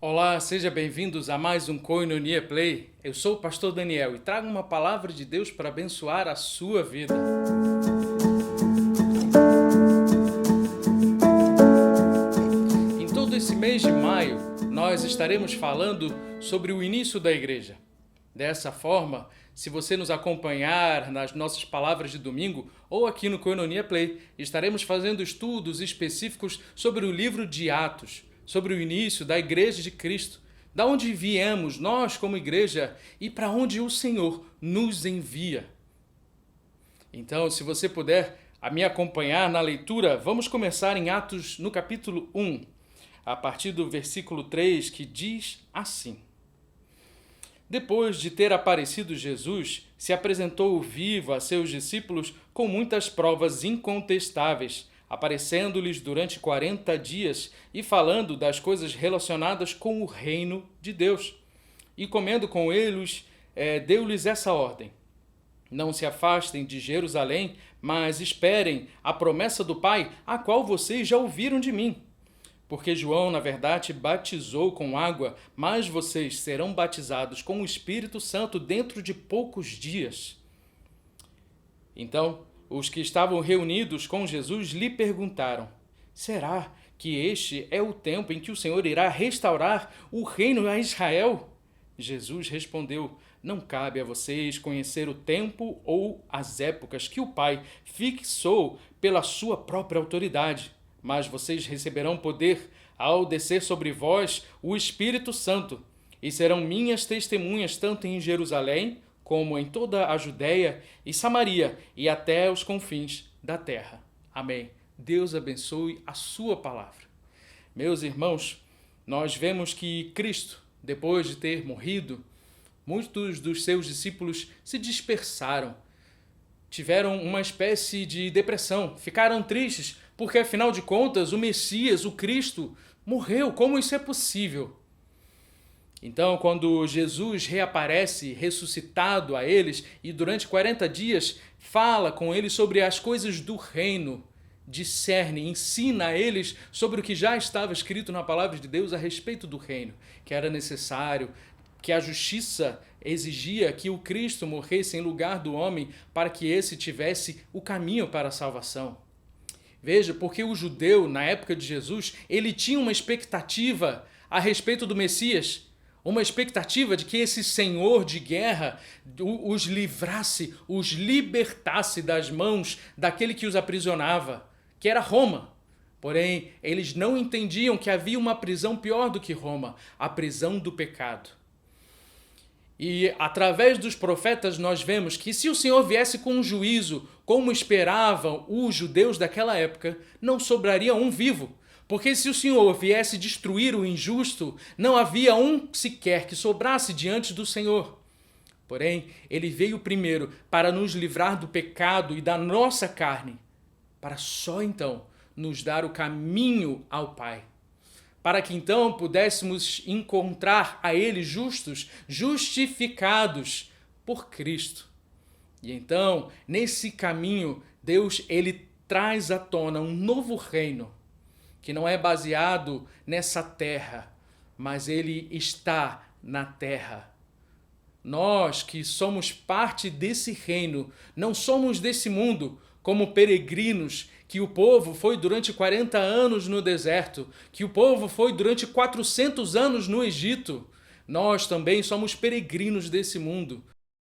Olá, sejam bem-vindos a mais um Koinonia Play. Eu sou o pastor Daniel e trago uma palavra de Deus para abençoar a sua vida. Em todo esse mês de maio, nós estaremos falando sobre o início da igreja. Dessa forma, se você nos acompanhar nas nossas palavras de domingo ou aqui no Koinonia Play, estaremos fazendo estudos específicos sobre o livro de Atos, sobre o início da Igreja de Cristo, da onde viemos nós como igreja e para onde o Senhor nos envia. Então, se você puder me acompanhar na leitura, vamos começar em Atos no capítulo 1, a partir do versículo 3, que diz assim: Depois de ter aparecido Jesus, se apresentou vivo a seus discípulos com muitas provas incontestáveis, aparecendo-lhes durante 40 dias e falando das coisas relacionadas com o reino de Deus. E comendo com eles, deu-lhes essa ordem: Não se afastem de Jerusalém, mas esperem a promessa do Pai, a qual vocês já ouviram de mim. Porque João, na verdade, batizou com água, mas vocês serão batizados com o Espírito Santo dentro de poucos dias. Então, os que estavam reunidos com Jesus lhe perguntaram: Será que este é o tempo em que o Senhor irá restaurar o reino a Israel? Jesus respondeu: Não cabe a vocês conhecer o tempo ou as épocas que o Pai fixou pela sua própria autoridade. Mas vocês receberão poder ao descer sobre vós o Espírito Santo, e serão minhas testemunhas tanto em Jerusalém, como em toda a Judéia e Samaria, e até os confins da terra. Amém. Deus abençoe a sua palavra. Meus irmãos, nós vemos que Cristo, depois de ter morrido, muitos dos seus discípulos se dispersaram, tiveram uma espécie de depressão, ficaram tristes, porque afinal de contas o Messias, o Cristo, morreu. Como isso é possível? Então, quando Jesus reaparece ressuscitado a eles e durante 40 dias fala com eles sobre as coisas do reino, discerne, ensina a eles sobre o que já estava escrito na palavra de Deus a respeito do reino, que era necessário, que a justiça exigia que o Cristo morresse em lugar do homem para que esse tivesse o caminho para a salvação. Veja, porque o judeu, na época de Jesus, ele tinha uma expectativa a respeito do Messias, uma expectativa de que esse senhor de guerra os livrasse, os libertasse das mãos daquele que os aprisionava, que era Roma. Porém, eles não entendiam que havia uma prisão pior do que Roma, a prisão do pecado. E através dos profetas nós vemos que se o Senhor viesse com um juízo, como esperavam os judeus daquela época, não sobraria um vivo. Porque se o Senhor viesse destruir o injusto, não havia um sequer que sobrasse diante do Senhor. Porém, ele veio primeiro para nos livrar do pecado e da nossa carne, para só então nos dar o caminho ao Pai, para que então pudéssemos encontrar a Ele justos, justificados por Cristo. E então, nesse caminho, Deus ele traz à tona um novo reino, que não é baseado nessa terra, mas ele está na terra. Nós que somos parte desse reino, não somos desse mundo, como peregrinos, que o povo foi durante 40 anos no deserto, que o povo foi durante 400 anos no Egito. Nós também somos peregrinos desse mundo,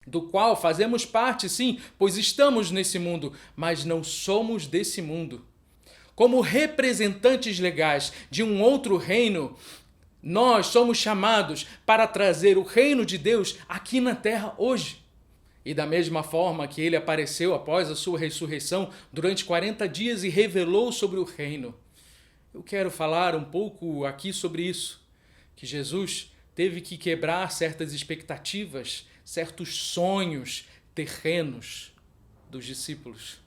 do qual fazemos parte, sim, pois estamos nesse mundo, mas não somos desse mundo. Como representantes legais de um outro reino, nós somos chamados para trazer o reino de Deus aqui na terra hoje. E da mesma forma que ele apareceu após a sua ressurreição durante 40 dias e revelou sobre o reino. Eu quero falar um pouco aqui sobre isso, que Jesus teve que quebrar certas expectativas, certos sonhos terrenos dos discípulos.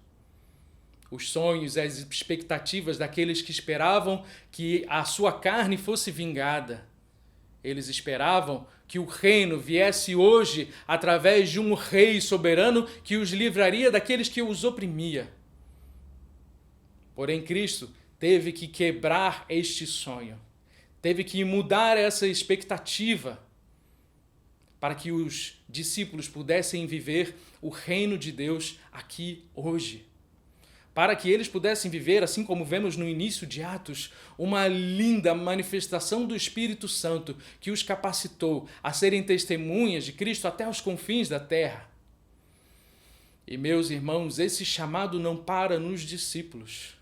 Os sonhos e as expectativas daqueles que esperavam que a sua carne fosse vingada. Eles esperavam que o reino viesse hoje através de um rei soberano que os livraria daqueles que os oprimia. Porém, Cristo teve que quebrar este sonho, teve que mudar essa expectativa para que os discípulos pudessem viver o reino de Deus aqui hoje. Para que eles pudessem viver, assim como vemos no início de Atos, uma linda manifestação do Espírito Santo que os capacitou a serem testemunhas de Cristo até os confins da terra. E, meus irmãos, esse chamado não para nos discípulos.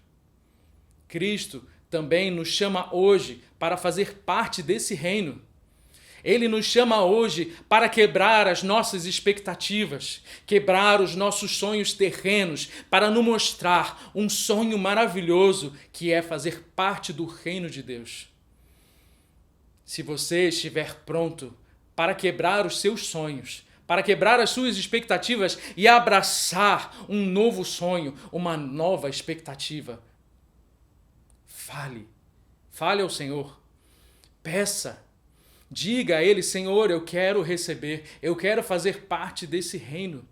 Cristo também nos chama hoje para fazer parte desse reino. Ele nos chama hoje para quebrar as nossas expectativas, quebrar os nossos sonhos terrenos, para nos mostrar um sonho maravilhoso que é fazer parte do reino de Deus. Se você estiver pronto para quebrar os seus sonhos, para quebrar as suas expectativas e abraçar um novo sonho, uma nova expectativa, fale ao Senhor, peça. Diga a Ele: Senhor, eu quero receber, eu quero fazer parte desse reino.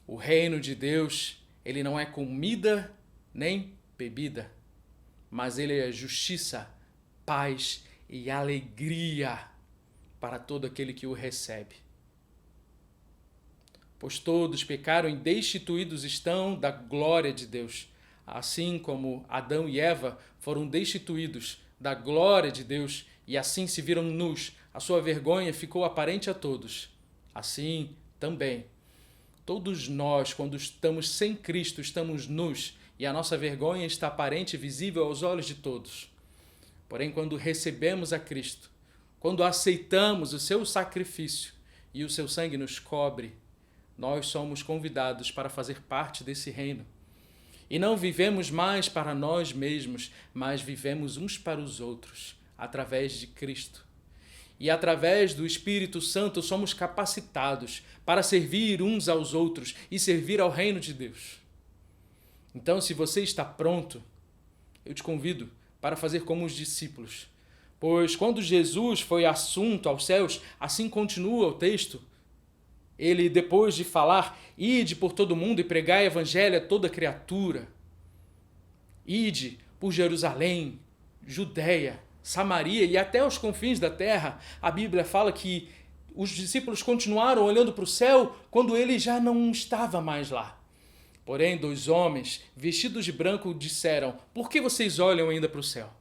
O reino de Deus, ele não é comida nem bebida, mas ele é justiça, paz e alegria para todo aquele que o recebe. Pois todos pecaram e destituídos estão da glória de Deus, assim como Adão e Eva foram destituídos da glória de Deus e assim se viram nus, a sua vergonha ficou aparente a todos. Assim também, todos nós, quando estamos sem Cristo, estamos nus e a nossa vergonha está aparente e visível aos olhos de todos. Porém, quando recebemos a Cristo, quando aceitamos o seu sacrifício e o seu sangue nos cobre, nós somos convidados para fazer parte desse reino. E não vivemos mais para nós mesmos, mas vivemos uns para os outros, através de Cristo. E através do Espírito Santo somos capacitados para servir uns aos outros e servir ao reino de Deus. Então, se você está pronto, eu te convido para fazer como os discípulos. Pois quando Jesus foi assunto aos céus, assim continua o texto, ele, depois de falar: ide por todo mundo e pregai o evangelho a toda criatura. Ide por Jerusalém, Judeia, Samaria e até os confins da terra. A Bíblia fala que os discípulos continuaram olhando para o céu quando ele já não estava mais lá. Porém, 2 homens vestidos de branco disseram: por que vocês olham ainda para o céu?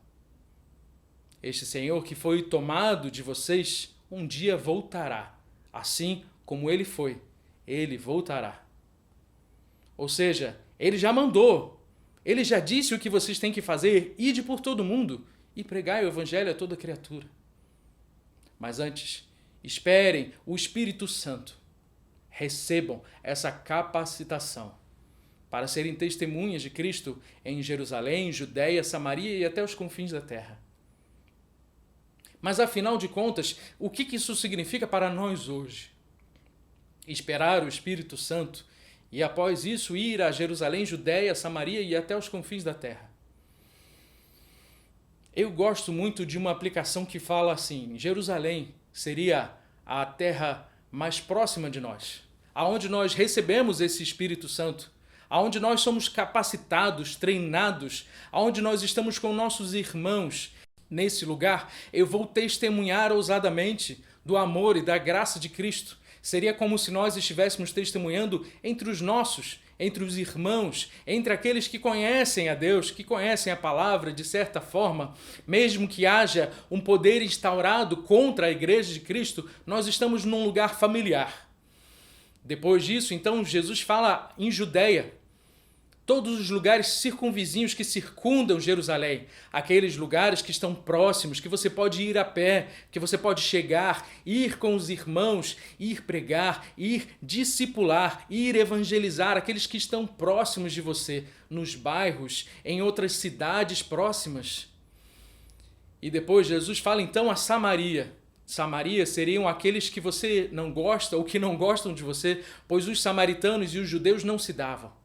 Este Senhor que foi tomado de vocês, um dia voltará. Assim como ele foi, ele voltará. Ou seja, ele já mandou, ele já disse o que vocês têm que fazer: ide por todo mundo e pregai o evangelho a toda criatura. Mas antes, esperem o Espírito Santo, recebam essa capacitação para serem testemunhas de Cristo em Jerusalém, Judeia, Samaria e até os confins da terra. Mas afinal de contas, o que isso significa para nós hoje? Esperar o Espírito Santo e após isso ir a Jerusalém, Judeia, Samaria e até os confins da terra. Eu gosto muito de uma aplicação que fala assim: Jerusalém seria a terra mais próxima de nós, aonde nós recebemos esse Espírito Santo, aonde nós somos capacitados, treinados, aonde nós estamos com nossos irmãos. Nesse lugar eu vou testemunhar ousadamente do amor e da graça de Cristo. Seria como se nós estivéssemos testemunhando entre os nossos, entre os irmãos, entre aqueles que conhecem a Deus, que conhecem a palavra de certa forma. Mesmo que haja um poder instaurado contra a igreja de Cristo, nós estamos num lugar familiar. Depois disso, então, Jesus fala em Judeia. Todos os lugares circunvizinhos que circundam Jerusalém, aqueles lugares que estão próximos, que você pode ir a pé, que você pode chegar, ir com os irmãos, ir pregar, ir discipular, ir evangelizar, aqueles que estão próximos de você, nos bairros, em outras cidades próximas. E depois Jesus fala então a Samaria. Samaria seriam aqueles que você não gosta ou que não gostam de você, pois os samaritanos e os judeus não se davam.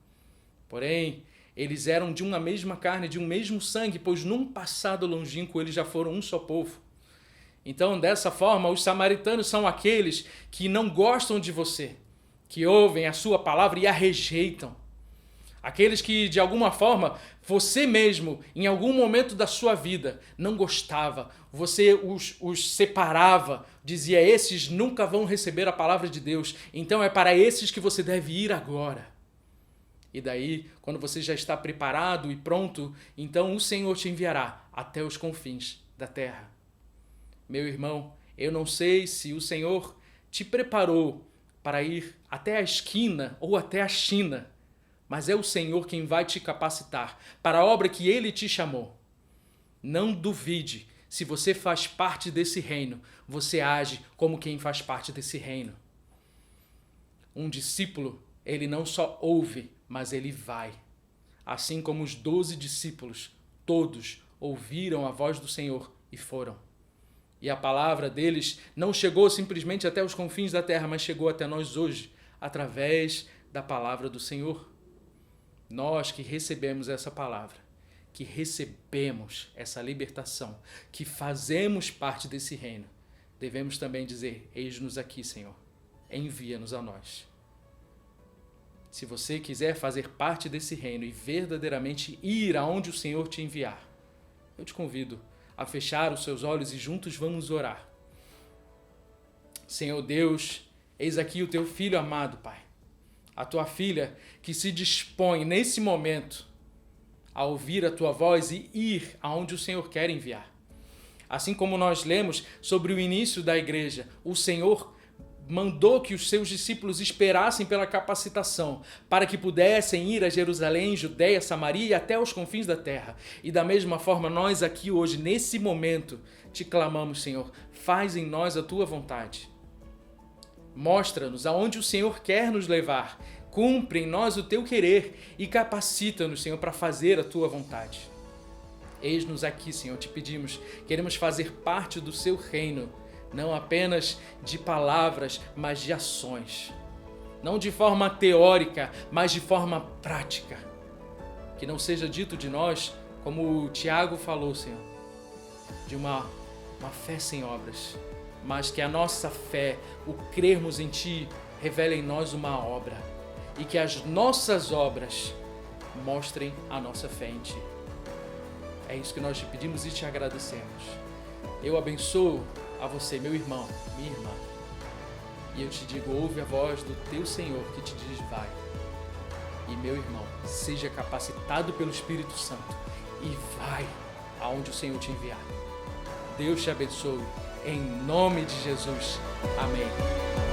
Porém, eles eram de uma mesma carne, de um mesmo sangue, pois num passado longínquo eles já foram um só povo. Então, dessa forma, os samaritanos são aqueles que não gostam de você, que ouvem a sua palavra e a rejeitam. Aqueles que, de alguma forma, você mesmo, em algum momento da sua vida, não gostava, você os separava, dizia, esses nunca vão receber a palavra de Deus, então é para esses que você deve ir agora. E daí, quando você já está preparado e pronto, então o Senhor te enviará até os confins da terra. Meu irmão, eu não sei se o Senhor te preparou para ir até a esquina ou até a China, mas é o Senhor quem vai te capacitar para a obra que Ele te chamou. Não duvide, se você faz parte desse reino, você age como quem faz parte desse reino. Um discípulo, ele não só ouve, mas ele vai. Assim como os 12 discípulos, todos ouviram a voz do Senhor e foram. E a palavra deles não chegou simplesmente até os confins da terra, mas chegou até nós hoje, através da palavra do Senhor. Nós que recebemos essa palavra, que recebemos essa libertação, que fazemos parte desse reino, devemos também dizer, eis-nos aqui, Senhor, envia-nos a nós. Se você quiser fazer parte desse reino e verdadeiramente ir aonde o Senhor te enviar, eu te convido a fechar os seus olhos e juntos vamos orar. Senhor Deus, eis aqui o teu filho amado, Pai. A tua filha que se dispõe nesse momento a ouvir a tua voz e ir aonde o Senhor quer enviar. Assim como nós lemos sobre o início da igreja, o Senhor mandou que os seus discípulos esperassem pela capacitação para que pudessem ir a Jerusalém, Judeia, Samaria e até os confins da terra. E da mesma forma, nós aqui hoje, nesse momento, te clamamos, Senhor, faz em nós a tua vontade. Mostra-nos aonde o Senhor quer nos levar, cumpre em nós o teu querer e capacita-nos, Senhor, para fazer a tua vontade. Eis-nos aqui, Senhor, te pedimos, queremos fazer parte do seu reino, não apenas de palavras, mas de ações. Não de forma teórica, mas de forma prática. Que não seja dito de nós, como o Tiago falou, Senhor, de uma fé sem obras, mas que a nossa fé, o crermos em Ti, revele em nós uma obra e que as nossas obras mostrem a nossa fé em Ti. É isso que nós te pedimos e te agradecemos. Eu abençoo a você, meu irmão, minha irmã, e eu te digo, ouve a voz do teu Senhor que te diz, vai. E meu irmão, seja capacitado pelo Espírito Santo e vai aonde o Senhor te enviar. Deus te abençoe, em nome de Jesus. Amém.